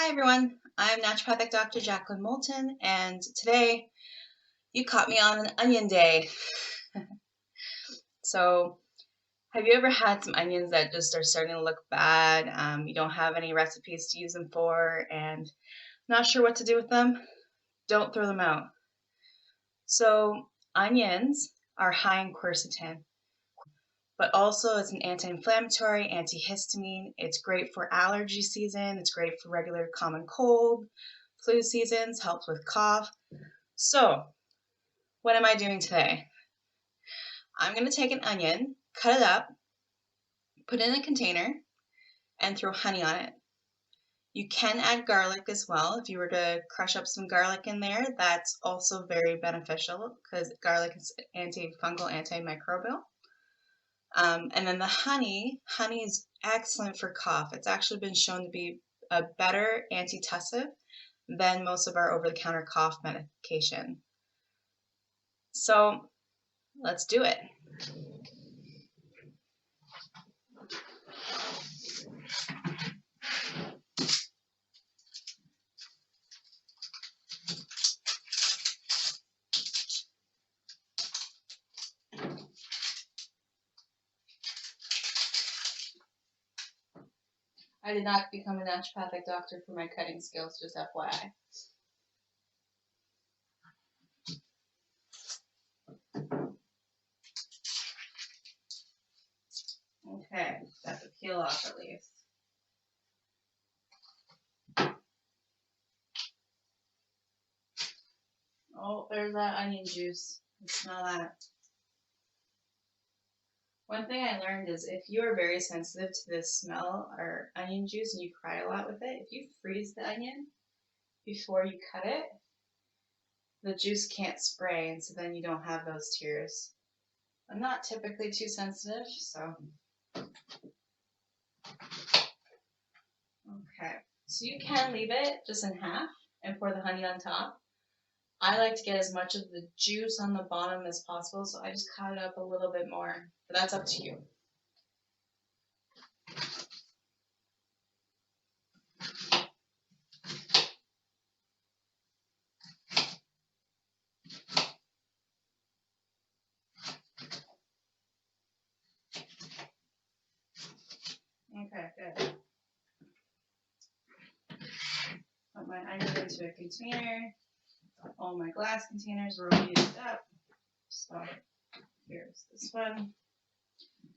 Hi everyone, I'm naturopathic Dr. Jacqueline Moulton, and today you caught me on an onion day. So, have you ever had some onions that just are starting to look bad? You don't have any recipes to use them for, and not sure what to do with them? Don't throw them out. So, onions are high in quercetin, but also it's an anti-inflammatory, antihistamine. It's great for allergy season. It's great for regular common cold, flu seasons, helps with cough. So, what am I doing today? I'm going to take an onion, cut it up, put it in a container, and throw honey on it. You can add garlic as well. If you were to crush up some garlic in there, that's also very beneficial because garlic is antifungal, antimicrobial. And then the honey is excellent for cough. It's actually been shown to be a better antitussive than most of our over-the-counter cough medication. So let's do it. I did not become a naturopathic doctor for my cutting skills, just FYI. Okay, got the peel off at least. Oh, there's that onion juice. Smell that. One thing I learned is if you are very sensitive to the smell or onion juice and you cry a lot with it, if you freeze the onion before you cut it, the juice can't spray, and so then you don't have those tears. I'm not typically too sensitive, so. Okay, so you can leave it just in half and pour the honey on top. I like to get as much of the juice on the bottom as possible, so I just cut it up a little bit more, but that's up to you. Okay, good. Put my onion into a container. All my glass containers were used up, so here's this one.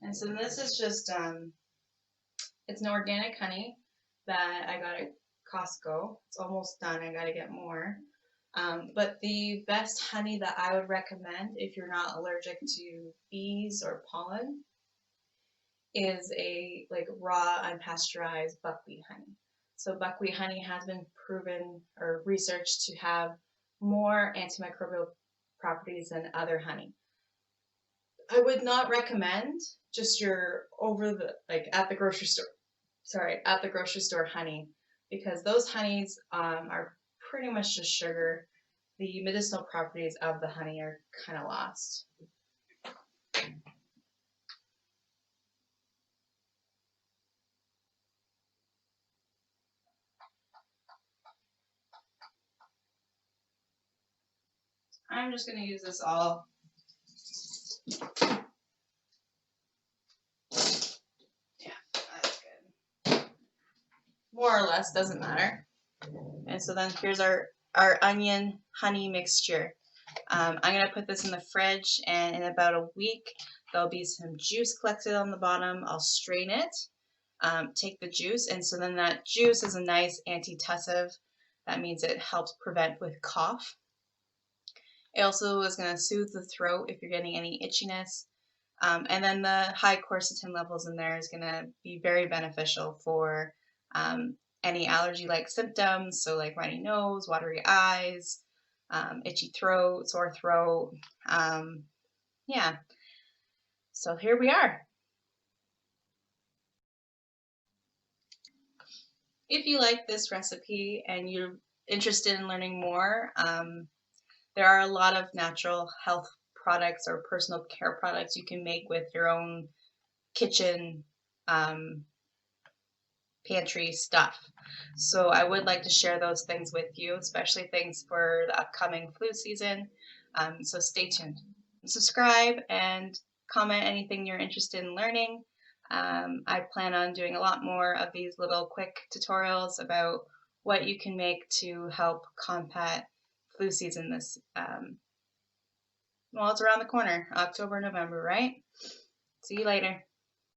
And so this is just, it's an organic honey that I got at Costco. It's almost done, I gotta get more. But the best honey that I would recommend if you're not allergic to bees or pollen is a raw unpasteurized buckwheat honey. So buckwheat honey has been proven or researched to have more antimicrobial properties than other honey. I would not recommend just your at the grocery store honey, because those honeys are pretty much just sugar. The medicinal properties of the honey are kind of lost. I'm just going to use this all. Yeah, that's good. More or less, doesn't matter. And so then here's our onion honey mixture. I'm going to put this in the fridge, and in about a week there'll be some juice collected on the bottom. I'll strain it, take the juice, and so then that juice is a nice antitussive. That means it helps prevent with cough. It also is going to soothe the throat if you're getting any itchiness. And then the high quercetin levels in there is going to be very beneficial for any allergy-like symptoms, so like runny nose, watery eyes, itchy throat, sore throat. Yeah, so here we are. If you like this recipe and you're interested in learning more, there are a lot of natural health products or personal care products you can make with your own kitchen pantry stuff. So I would like to share those things with you, especially things for the upcoming flu season. So stay tuned. Subscribe and comment anything you're interested in learning. I plan on doing a lot more of these little quick tutorials about what you can make to help combat flu season this, well, it's around the corner, October, November, right? See you later.